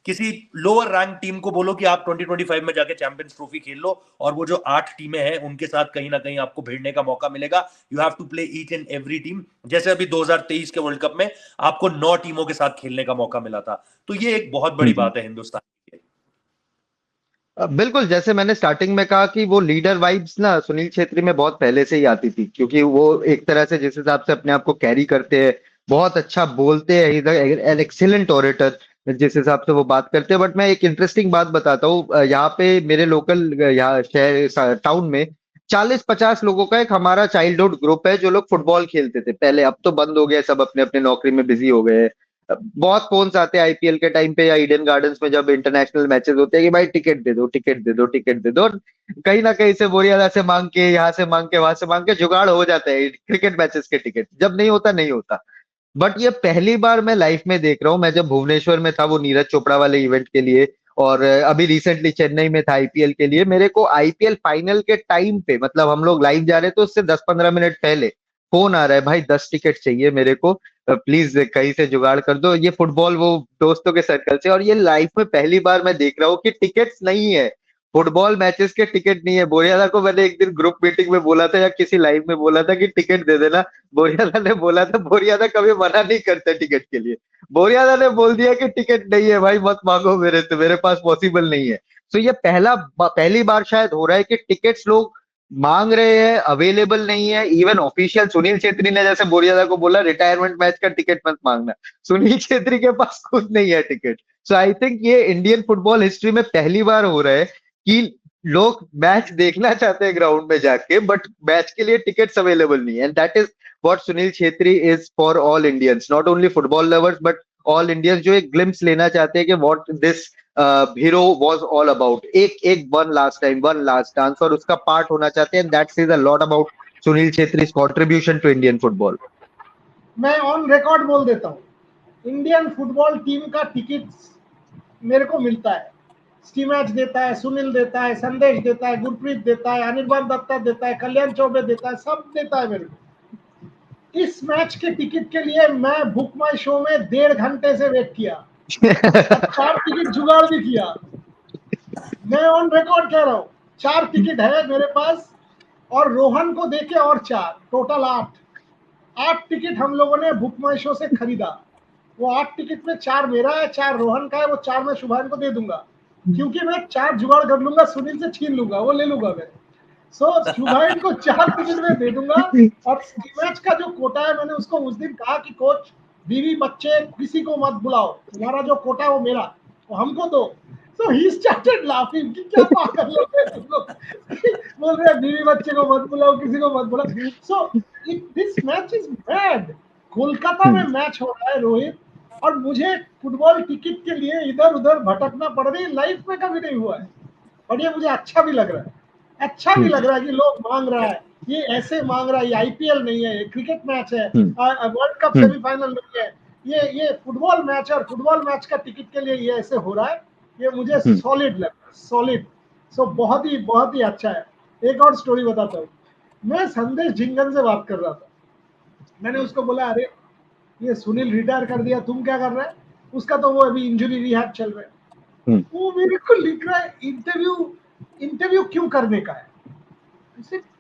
किसी लोअर रैंक टीम को बोलो कि आप 2025 में जाके चैंपियंस ट्रॉफी खेल लो, और वो जो 8 टीमें हैं उनके साथ कहीं ना कहीं आपको भिड़ने का मौका मिलेगा। You have to play each and every team, जैसे अभी 2023 के वर्ल्ड कप में आपको 9 टीमों के साथ खेलने का मौका मिला था। तो ये एक बहुत बड़ी बात है हिंदुस्तान के लिए। बिल्कुल, जैसे मैंने स्टार्टिंग में कहा कि वो लीडर वाइब्स ना सुनील छेत्री में बहुत पहले से ही आती थी, क्योंकि वो एक तरह से जिस हिसाब से अपने आप को कैरी करते हैं, बहुत अच्छा बोलते हैं, इधर एन एक्सीलेंट ऑरेटर जिस हिसाब से वो बात करते हैं। बट मैं एक इंटरेस्टिंग बात बताता हूँ, यहाँ पे मेरे लोकल यहाँ शहर टाउन में 40-50 लोगों का एक हमारा चाइल्डहुड ग्रुप है जो लोग फुटबॉल खेलते थे पहले। अब तो बंद हो गया, सब अपने अपने नौकरी में बिजी हो गए हैं। बहुत फोन्स आते हैं आईपीएल के टाइम पे या ईडन गार्डन्स में जब इंटरनेशनल मैचेस होते हैं कि भाई टिकट दे दो, टिकट दे दो, टिकट दे दो। और कहीं ना कहीं से बोरियादा से मांग के, यहाँ से मांग के, वहां से मांग के जुगाड़ हो जाता है क्रिकेट मैचेस के टिकट। जब नहीं होता नहीं होता। बट ये पहली बार मैं लाइफ में देख रहा हूँ। मैं जब भुवनेश्वर में था वो नीरज चोपड़ा वाले इवेंट के लिए, और अभी रिसेंटली चेन्नई में था आईपीएल के लिए, मेरे को आईपीएल फाइनल के टाइम पे, मतलब हम लोग लाइव जा रहे थे उससे 10-15 मिनट पहले फोन आ रहा है, भाई 10 टिकट चाहिए मेरे को, प्लीज कहीं से जुगाड़ कर दो। ये फुटबॉल वो दोस्तों के सर्कल से। और ये लाइफ में पहली बार मैं देख रहा हूँ कि टिकट्स नहीं है, फुटबॉल मैचेस के टिकट नहीं है। बोरियादा को मैंने एक दिन ग्रुप मीटिंग में बोला था या किसी लाइव में बोला था कि टिकट दे देना, बोरियादा ने बोला था, बोरियादा कभी मना नहीं करते टिकट के लिए। बोरियादा ने बोल दिया कि टिकट नहीं है भाई, मत मांगो मेरे से, मेरे पास पॉसिबल नहीं है। तो ये पहली बार शायद हो रहा है कि टिकट्स लोग मांग रहे हैं, अवेलेबल नहीं है। इवन ऑफिशियल सुनील छेत्री ने जैसे बोरियादा को बोला रिटायरमेंट मैच का टिकट मत मांगना, सुनील छेत्री के पास खुद नहीं है टिकट। सो आई थिंक ये इंडियन फुटबॉल हिस्ट्री में पहली बार हो रहा है कि लोग मैच देखना चाहते हैं ग्राउंड में जाके, बट मैच के लिए टिकट्स अवेलेबल नहीं है। And that is what Sunil Chhetri is for all Indians, not only football lovers but all Indians, जो एक ग्लिम्स लेना चाहते हैं कि what this hero was all about. एक one last time, one last dance, और उसका पार्ट होना चाहते हैं। That is a lot about Sunil Chhetri's contribution to Indian football. मैं ऑन रिकॉर्ड बोल देता हूँ, इंडियन फुटबॉल टीम का टिकट मेरे को मिलता है। स्टीमैच देता है, सुनील देता है, संदेश देता है, गुरप्रीत देता है, अनिर्बान दत्ता देता है, कल्याण चौबे देता है, सब देता है मेरे को। इस मैच के टिकट के लिए मैं बुक माई शो में 1.5 घंटे से वेट किया और 4 टिकट जुगाड़ भी किया। मैं ऑन रिकॉर्ड कह रहा हूँ, 4 टिकट है मेरे पास और रोहन को देके और 4, टोटल 8 टिकट हम लोगों ने बुक माई शो से खरीदा। वो 8 टिकट में 4 मेरा है, 4 रोहन का है, वो 4 मैं शुभान को दे दूंगा, क्योंकि मैं 4 जुगाड़ कर लूंगा, सुनील से छीन लूंगा, वो ले लूंगा मैं। सो शुभान को 4 टिकट में दे दूंगा। और मैच का जो कोटा है, मैंने उसको उस दिन कहा कि कोच, बीवी बच्चे किसी को मत बुलाओ, तुम्हारा जो कोटा है वो मेरा, वो हमको दो। So he started laughing कि क्या पागल लोग हैं तुम लोग, बोल रहे हैं बीवी बच्चे को मत बुलाओ, किसी को मत बुलाओ। So this match is mad। Kolkata में मैच हो रहा है रोहित, और मुझे फुटबॉल टिकट के लिए इधर उधर भटकना पड़ रही है, लाइफ में कभी नहीं हुआ है। और ये मुझे अच्छा भी लग रहा है, अच्छा भी लग रहा है कि लोग मांग रहा है, ये ऐसे मांग रहा है। ये आईपीएल नहीं है, ये क्रिकेट मैच है, वर्ल्ड कप सेमीफाइनल नहीं है, ये फुटबॉल मैच है, और फुटबॉल मैच का टिकट के लिए ये ऐसे हो रहा है। ये मुझे सॉलिड लग रहा है, सॉलिड। सो बहुत ही अच्छा है। एक और स्टोरी बताता हूँ। मैं संदेश झिंगन से बात कर रहा था, मैंने उसको बोला, अरे ये सुनील रिटायर कर दिया, तुम क्या कर रहा है? उसका तो वो अभी इंजरी रिहैब चल रहा है। वो मेरे को लिख रहा है इंटरव्यू क्यों करने का है?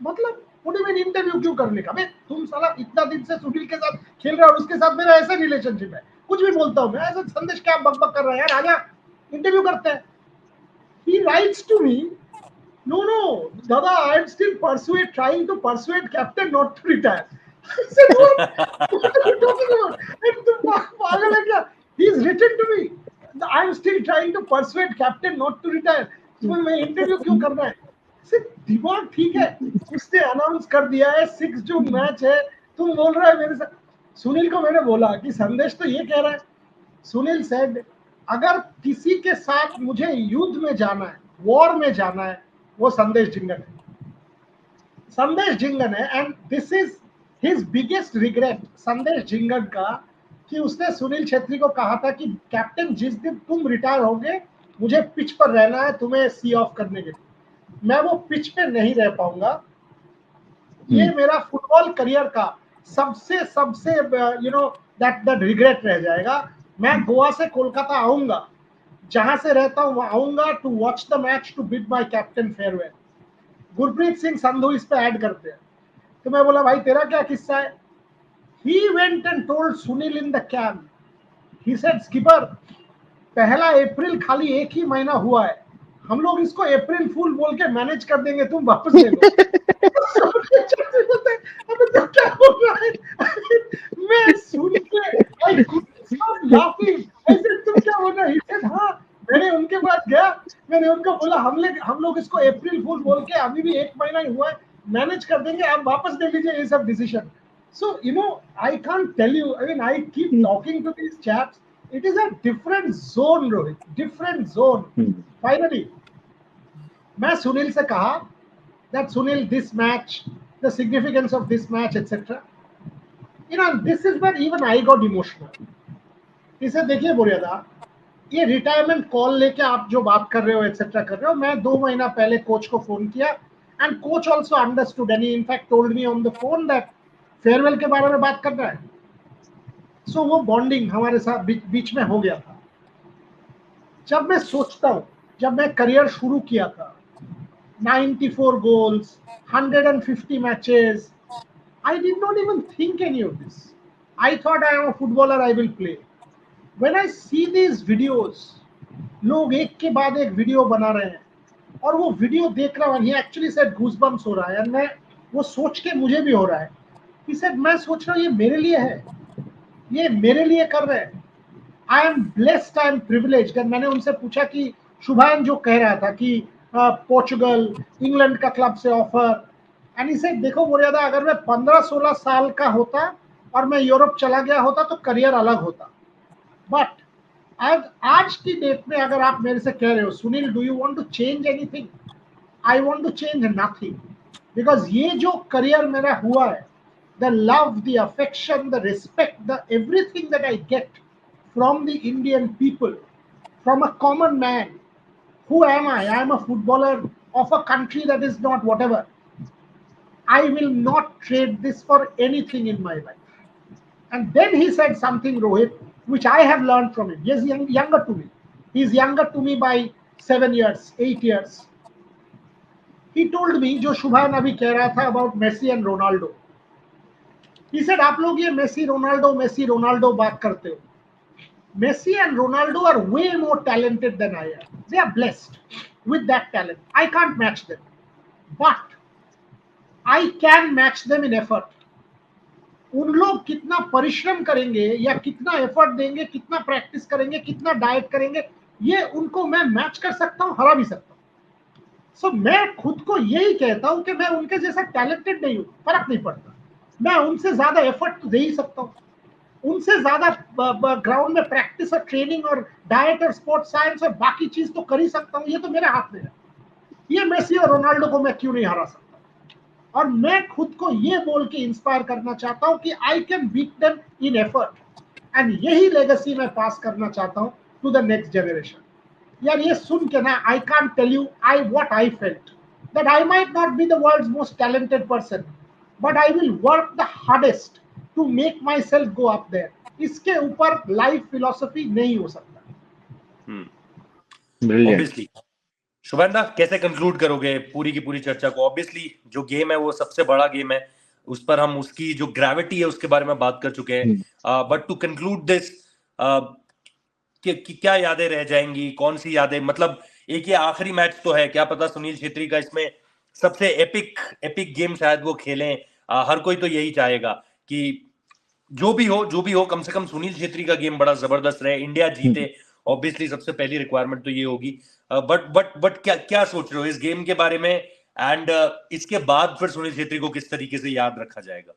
मतलब इंटरव्यू क्यों करने का? तुम साला इतना दिन से सुनील के साथ खेल रहे हो और उसके साथ मेरा ऐसा रिलेशनशिप है, कुछ भी बोलता हूँ मैं, ऐसा संदेश क्या बकबक कर रहा है यार, आजा इंटरव्यू करते हैं. He writes to me, no, Dada, I'm still trying to persuade captain not to retire. I said, what are you talking about? तुम पागल है क्या? He's written to me, I'm still trying to persuade captain not to retire. तुम्हें मैं interview क्यों कर रहा है? दिमाग ठीक है, उसने अनाउंस कर दिया है 6 जून मैच है, तुम बोल रहा है मेरे साथ. सुनील को मैंने बोला कि संदेश तो ये कह रहा है. सुनील सेड, अगर किसी के साथ मुझे युद्ध में जाना है, वॉर में जाना है, वो संदेश झिंगन है. संदेश झिंगन है. And this is his biggest regret, संदेश झिंगन का, कि उसने सुनील छेत्री को कहा था कि कैप्टन जिस दिन तुम रिटायर होगे मुझे पिच पर रहना है तुम्हें सी ऑफ करने के लिए. मैं वो पिच पे नहीं रह पाऊंगा. ये मेरा फुटबॉल करियर का सबसे यू नो दैट रिग्रेट रह जाएगा. मैं गोवा से कोलकाता आऊंगा, जहां से रहता हूं वहां आऊंगा to watch the match, to bid my captain farewell. Gurpreet Singh Sandhu इस पे ऐड करते हैं. तो मैं बोला भाई तेरा क्या किस्सा है? He went and told Sunil in the camp. He said, skipper, 1 अप्रैल खाली एक ही महीना हुआ है, हम लोग इसको अप्रैल फूल बोल के मैनेज कर देंगे, तुम वापस ले लो. अबे तो क्या हो रहा है? मैं सुन के I couldn't stop laughing. I said, तुम क्या बोल रहे हो? He said, हाँ, मैंने उनके पास गया, मैंने उनको बोला हम लोग इसको अप्रैल फूल बोल के अभी भी एक महीना ही हुआ है, मैनेज कर देंगे, आप वापस ले लीजिए ये सब decision. So, you know, I can't tell you, I mean, I keep talking to these chaps. It is a different zone, Rohit, different zone. Finally, मैं सुनील से कहा that Sunil, this match, the significance of this match, etc. You know, this is where even I got emotional. इसे देखिए बोरियादा, ये retirement call लेके आप जो बात कर रहे हो एक्सेट्रा कर रहे हो, मैं 2 महीना पहले कोच को फोन किया and coach also understood and he in fact told me on the phone that farewell के बारे में बात कर रहा है. सो वो बॉन्डिंग हमारे साथ बीच में हो गया था. जब मैं सोचता हूँ, जब मैं करियर शुरू किया था, 94 goals, 150 matches, I did not even think any of this. I thought I am a footballer, I will play. When I see these videos, लोग एक के बाद एक वीडियो बना रहे हैं और वो वीडियो देख रहा हूँ, he actually said goosebumps हो रहा है, और मैं वो सोच के मुझे भी हो रहा है. He said, मैं सोच रहा हूँ ये मेरे लिए है, ये मेरे लिए कर रहे हैं. I am blessed, I am privileged. और मैंने उनसे पूछा कि शुभान जो कह रहा था कि पोर्चुगल, इंग्लैंड का क्लब से ऑफर, एंड he said, देखो बोरियादा, अगर मैं 15-16 साल का होता और मैं यूरोप चला गया होता तो करियर अलग होता. बट आज की डेट में अगर आप मेरे से कह रहे हो Sunil, do you want to change anything? I want to change nothing, because ये जो करियर मेरा हुआ है, the love, the affection, the respect, the everything that I get from the Indian people, from a common man. Who am I? I am a footballer of a country that is not whatever. I will not trade this for anything in my life. And then he said something, Rohit, which I have learned from him. He is younger to me. He is younger to me by 7 years, 8 years. He told me, जो शुभान अभी कह रहा था about Messi and Ronaldo. He said, आप लोग ये Messi Ronaldo बात करते हो. Messi and Ronaldo are way more talented than I am. They are blessed with that talent. I can't match them. But I can match them in effort. उन लोग कितना परिश्रम करेंगे या कितना एफर्ट देंगे, कितना प्रैक्टिस करेंगे, कितना डाइट करेंगे, ये उनको मैं मैच कर सकता हूँ, हरा भी सकता हूँ. सो मैं खुद को यही कहता हूँ कि मैं उनके जैसा टैलेंटेड नहीं हूँ, फर्क नहीं पड़ता. मैं उनसे ज्यादा एफर्ट तो दे ही सकता हूँ, उनसे ज्यादा ग्राउंड में प्रैक्टिस और ट्रेनिंग और डाइट और स्पोर्ट्स साइंस और बाकी चीज तो कर ही सकता हूँ. ये तो मेरे हाथ में है. ये मेसी और रोनाल्डो को मैं क्यों नहीं हरा सकता? और मैं खुद को ये बोल के इंस्पायर करना चाहता हूँ कि I can beat them in effort, and यही लेगेसी मैं पास करना चाहता हूँ टू द नेक्स्ट जनरेशन. यार ये सुन के ना, I can't tell you what I felt, that I might not be the world's most talented person, but I will work the hardest to make myself go up there. इसके ऊपर life philosophy नहीं हो सकता. Obviously. शुभेंदा, कैसे conclude करोगे पूरी की पूरी चर्चा को? ऑब्वियसली जो गेम है वो सबसे बड़ा गेम है, उस पर हम उसकी जो ग्रेविटी है उसके बारे में बात कर चुके हैं. बट टू कंक्लूड दिस, क्या यादें रह जाएंगी, कौन सी यादें, मतलब एक ये आखिरी मैच तो है, क्या पता सुनील छेत्री का इसमें सबसे एपिक गेम शायद वो खेलें। हर कोई तो यही चाहेगा कि जो भी हो कम से कम सुनील छेत्री का गेम बड़ा जबरदस्त रहे, इंडिया जीते। ऑब्वियसली सबसे पहली रिक्वायरमेंट तो ये होगी। बट क्या सोच रहे हो इस गेम के बारे में, एंड इसके बाद फिर सुनील छेत्री को किस तरीके से याद रखा जाएगा?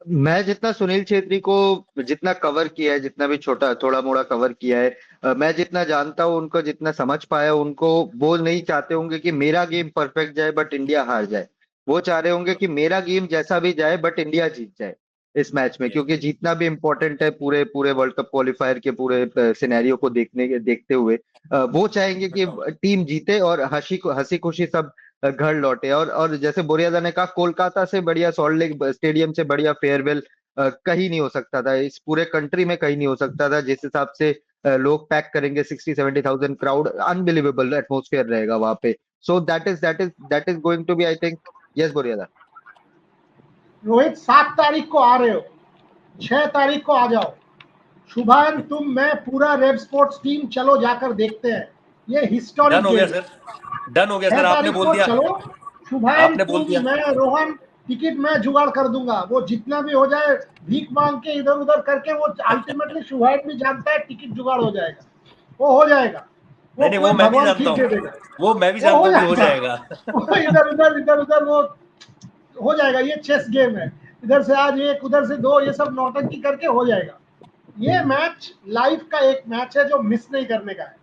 मैं जितना सुनील छेत्री को जितना कवर किया है, जितना भी छोटा थोड़ा मोड़ा कवर किया है, मैं जितना जानता हूँ, उनको जितना समझ पाया, उनको वो नहीं चाहते होंगे कि मेरा गेम परफेक्ट जाए बट इंडिया हार जाए। वो चाह रहे होंगे कि मेरा गेम जैसा भी जाए बट इंडिया जीत जाए इस मैच में, यस। क्योंकि जीतना भी इम्पोर्टेंट है पूरे पूरे वर्ल्ड कप क्वालिफायर के पूरे सिनेरियो को देखते हुए। वो चाहेंगे कि टीम जीते और हंसी खुशी सब घर लौटे। और जैसे बोरियादा ने कहा, कोलकाता से बढ़िया, सॉल्ट लेक स्टेडियम से बढ़िया फेयरवेल कहीं नहीं हो सकता था, इस पूरे कंट्री में कहीं नहीं हो सकता था। जिस हिसाब से लोग पैक करेंगे, 60-70,000 क्राउड, अनबिलीवेबल एटमोस्फेयर रहेगा वहां पे। So that is going to be, I think. Yes बोरियादा। रोहित 7 तारीख को आ रहे हो, 6 तारीख को आ जाओ। शुभान, तुम, मैं, पूरा रेड स्पोर्ट्स टीम चलो जाकर देखते हैं, ये हिस्टोरिक डन हो गया गेम। सर, डन हो गया छह सर, आपने तारीख बोल को दिया, चलो। शुभान, आपने बोल तुम, दिया। मैं, रोहन, टिकट मैं जुगाड़ कर दूंगा, वो जितना भी हो जाए, भीख मांग के इधर उधर करके, वो अल्टीमेटली शुभान भी जानता है टिकट जुगाड़ हो जाएगा, वो हो जाएगा, वो नहीं, कोई वो मैं भी भगवान जानता ठीक दे हूँ, देगा, वो मैं भी वो जानता हो हूँ कि हो जाएगा। जाएगा। वो इधर उधर वो हो जाएगा, ये चेस गेम है, इधर से आज एक उधर से दो, ये सब नौटंकी करके हो जाएगा। ये मैच लाइफ का एक मैच है जो मिस नहीं करने का है।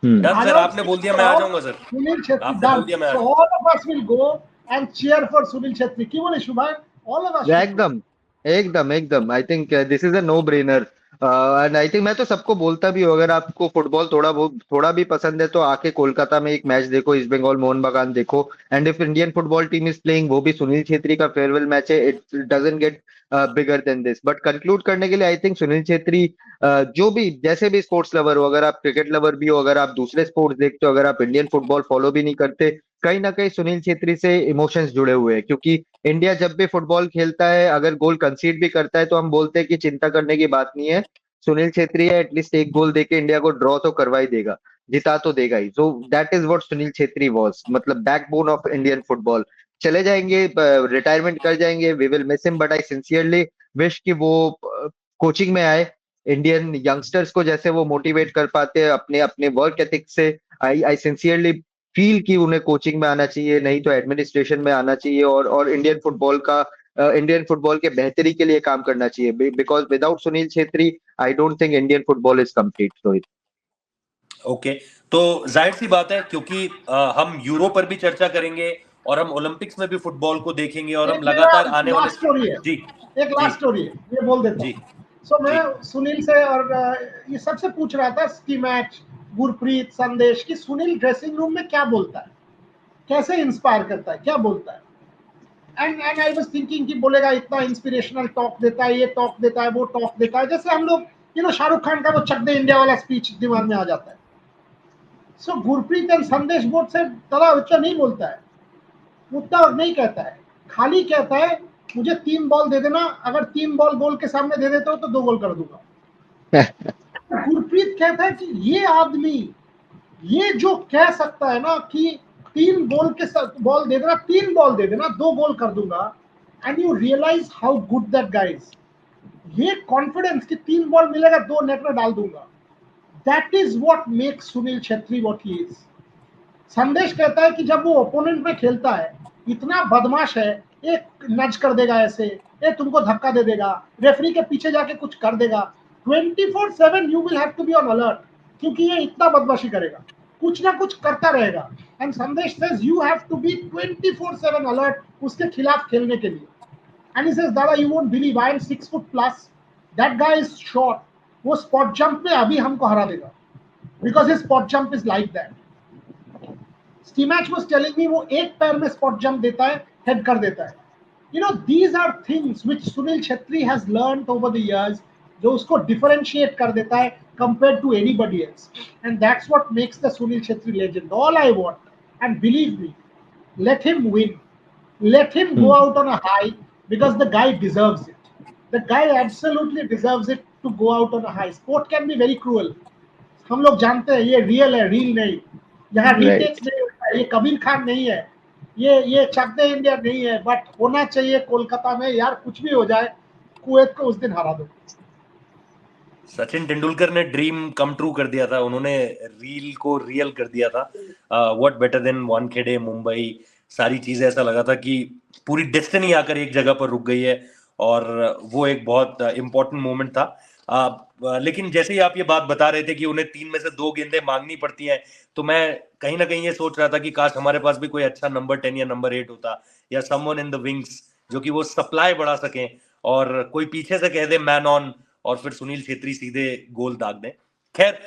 डन आ सर, जाओ, आपने बोल दिया, मैं आ कराओ, जाऊंगा सर, सुनील छेत्री आपने डन। बोल दिया, मैं आ सो जाऊंगा। All of us will go and cheer for Sunil Chhetri. की बोले Shubhan? All of us should go. एकदम एकदम एकदम, I think this is a no brainer. And I think मैं तो सबको बोलता भी हूँ, अगर आपको फुटबॉल थोड़ा भी पसंद है तो आके कोलकाता में एक मैच देखो, ईस्ट बंगाल मोहन बागान देखो। And if Indian football team is playing, वो भी सुनील छेत्री का फेयरवेल मैच है, it doesn't get bigger than this. But conclude करने के लिए, आई थिंक सुनील छेत्री, जो भी जैसे भी स्पोर्ट्स लवर हो, अगर आप क्रिकेट लवर भी हो, अगर आप दूसरे स्पोर्ट्स देखते हो, अगर आप इंडियन फुटबॉल फॉलो भी नहीं करते, कहीं ना कहीं सुनील छेत्री से इमोशंस जुड़े हुए हैं। क्योंकि इंडिया जब भी फुटबॉल खेलता है, अगर गोल कंसीड भी करता है, तो हम बोलते हैं कि चिंता करने की बात नहीं है, सुनील छेत्री है, एटलीस्ट एक गोल देके इंडिया को ड्रॉ तो करवा ही देगा, जिता तो देगा ही। So that is what Sunil Chhetri was, मतलब बैकबोन ऑफ इंडियन फुटबॉल। चले जाएंगे, रिटायरमेंट कर जाएंगे, we will miss him, but I sincerely wish कि वो कोचिंग में आए, इंडियन यंगस्टर्स को जैसे वो मोटिवेट कर पाते हैं अपने अपने वर्क एथिक से। आई सिंसियरली फील कि उन्हें कोचिंग में आना चाहिए, नहीं तो एडमिनिस्ट्रेशन में आना चाहिए, और इंडियन फुटबॉल के बेहतरी के लिए काम करना चाहिए। Because without Sunil Chhetri, I don't think Indian football is complete, Rohit. Okay, तो जाहिर सी बात है, क्योंकि हम यूरो पर भी चर्चा करेंगे और हम ओलंपिक्स में भी फुटबॉल को देखेंगे, और हम एक मेरा लगातार आने वाले। लास्ट स्टोरी है, जी एक जी लास्ट स्टोरी है, ये बोल देता जी हूँ। सो जी। मैं सुनील से और ये सबसे पूछ रहा था कि मैच, गुरप्रीत, संदेश, कि सुनील ड्रेसिंग रूम में क्या बोलता है, कैसे इंस्पायर करता है, क्या बोलता है। एंड आई वाज थिंकिंग कि बोलेगा इतना इंस्पिरेशनल टॉक देता है, ये टॉक देता है, वो टॉक देता है, जैसे हम लोग शाहरुख खान का वो चक दे इंडिया वाला स्पीच दिमाग में आ जाता है। सो गुरप्रीत एंड संदेश बोध से तला उतना नहीं बोलता है, उतना नहीं कहता है, खाली कहता है मुझे 3 बॉल दे देना, अगर 3 बॉल गोल के सामने दे देते हो तो 2 गोल कर दूंगा। गुरप्रीत कहता है कि ये आदमी, ये जो कह सकता है ना कि 3 बॉल के साथ बॉल दे देना, 3 बॉल दे देना, 2 गोल कर दूंगा, and you realize how good that guy is. ये कॉन्फिडेंस कि 3 बॉल मिलेगा, 2 नेट में डाल दूंगा, that is what makes Sunil Chhetri what he is. Sandesh कहता है कि जब वो ओपोनेंट में खेलता है, इतना बदमाश है, एक नज कर देगा ऐसे, एक तुमको धक्का दे देगा, रेफरी के पीछे जाके कुछ कर देगा, 24/7 you will have to be on alert, क्योंकि ये इतना बदमाशी करेगा, कुछ ना कुछ करता रहेगा। And Sandesh says you have to be 24/7 alert उसके खिलाफ खेलने के लिए। And he says dada you won't believe, I am 6 foot plus, that guy is short, वो स्पॉट जंप में अभी हमको हरा देगा, because his spot jump is like that. Stimac was telling me वो एक पैर में स्पॉट जंप देता है, हेड कर देता है। these are things which Sunil Chhetri has learned over the years, जो उसको differentiate कर देता है compared to anybody else, and that's what makes the Sunil Chhetri legend. All I want, and believe me, let him win, let him go out on a high, because the guy deserves it. The guy absolutely deserves it to go out on a high. Sport can be very cruel. हम लोग जानते हैं ये real है, reel नहीं। यहाँ Right. Retakes नहीं होता है, ये कबीर खान नहीं है, ये चक दे इंडिया नहीं है। बट होना चाहिए कोलकाता में यार, कुछ भी हो जाए, कुवैत को उस दिन हरा दो। सचिन तेंदुलकर ने ड्रीम कम ट्रू कर दिया था, उन्होंने रील को रियल कर दिया था। What better than Wankhede, Mumbai, सारी चीजें ऐसा लगा था कि पूरी डेस्टिनी आकर एक जगह पर रुक गई है, और वो एक बहुत इंपॉर्टेंट मोमेंट था। लेकिन जैसे ही आप ये बात बता रहे थे कि उन्हें 3 में से 2 गेंदें मांगनी पड़ती हैं, तो मैं कहीं ना कहीं ये सोच रहा था कि काश हमारे पास भी कोई अच्छा नंबर 10 या नंबर 8 होता, या समवन इन द विंग्स जो कि वो सप्लाई बढ़ा सकें, और कोई पीछे से कह दे मैन ऑन, और फिर सुनील छेत्री सीधे गोल दाग दें। खैर,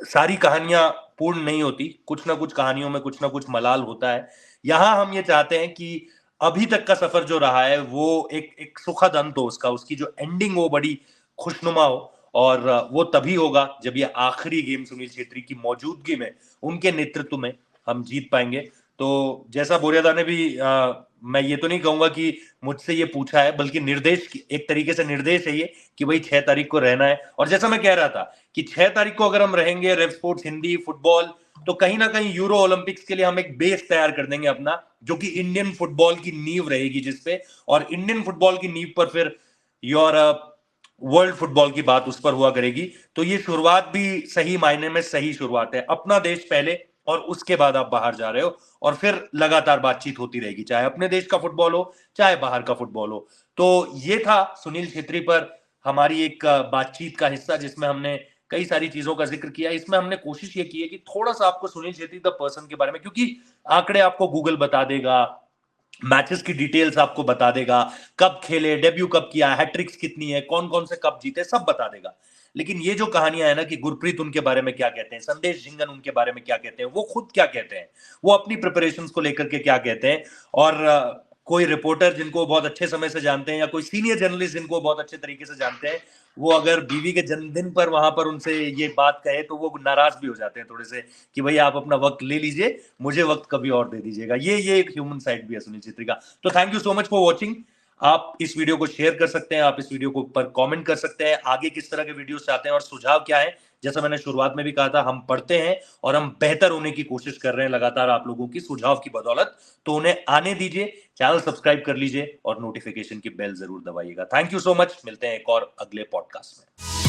सारी कहानियां पूर्ण नहीं होती, कुछ ना कुछ कहानियों में कुछ ना कुछ मलाल होता है। यहाँ हम ये चाहते हैं कि अभी तक का सफर जो रहा है वो एक सुखद अंत हो उसका, उसकी जो एंडिंग हो बड़ी खुशनुमा हो, और वो तभी होगा जब ये आखिरी गेम सुनील छेत्री की मौजूदगी में, उनके नेतृत्व में हम जीत पाएंगे। तो जैसा बोरियादा ने भी मैं ये तो नहीं कहूंगा कि मुझसे ये पूछा है, बल्कि निर्देश, एक तरीके से निर्देश है ये कि भाई 6 तारीख को रहना है। और जैसा मैं कह रहा था कि 6 तारीख को अगर हम रहेंगे रेव स्पोर्ट्स हिंदी फुटबॉल, तो कहीं ना कहीं यूरो ओलंपिक्स के लिए हम एक बेस तैयार कर देंगे अपना, जो कि इंडियन फुटबॉल की नींव रहेगी जिसपे, और इंडियन फुटबॉल की नींव पर फिर यूरोप, वर्ल्ड फुटबॉल की बात उस पर हुआ करेगी। तो ये शुरुआत भी सही मायने में सही शुरुआत है, अपना देश पहले और उसके बाद आप बाहर जा रहे हो, और फिर लगातार बातचीत होती रहेगी, चाहे अपने देश का फुटबॉल हो चाहे बाहर का फुटबॉल हो। तो ये था सुनील छेत्री पर हमारी एक बातचीत का हिस्सा, जिसमें हमने कई सारी चीजों का जिक्र किया। इसमें हमने कोशिश ये की है कि थोड़ा सा आपको सुनील छेत्री द पर्सन के बारे में, क्योंकि आंकड़े आपको गूगल बता देगा, मैचेस की डिटेल्स आपको बता देगा, कब खेले, डेब्यू कब किया, हैट्रिक्स कितनी है, कौन कौन से कप जीते, सब बता देगा। लेकिन ये जो कहानियां है ना कि गुरप्रीत उनके बारे में क्या कहते हैं, संदेश झिंगन उनके बारे में क्या कहते हैं, वो खुद क्या कहते हैं, वो अपनी प्रिपरेशंस को लेकर के क्या कहते हैं, और कोई रिपोर्टर जिनको बहुत अच्छे समय से जानते हैं, या कोई सीनियर जर्नलिस्ट जिनको बहुत अच्छे तरीके से जानते हैं, वो अगर बीवी के जन्मदिन पर वहां पर उनसे ये बात कहे तो वो नाराज भी हो जाते हैं थोड़े से, कि भाई आप अपना वक्त ले लीजिए, मुझे वक्त कभी और दे दीजिएगा। ये एक ह्यूमन साइड भी है सुनील छेत्री का। तो thank you so much for watching. आप इस वीडियो को शेयर कर सकते हैं, आप इस वीडियो को ऊपर कमेंट कर सकते हैं, आगे किस तरह के वीडियोस चाहते हैं और सुझाव क्या है। जैसा मैंने शुरुआत में भी कहा था, हम पढ़ते हैं और हम बेहतर होने की कोशिश कर रहे हैं लगातार आप लोगों की सुझाव की बदौलत। तो उन्हें आने दीजिए, चैनल सब्सक्राइब कर लीजिए और नोटिफिकेशन की बेल जरूर दबाइएगा। थैंक यू सो मच, मिलते हैं एक और अगले पॉडकास्ट में।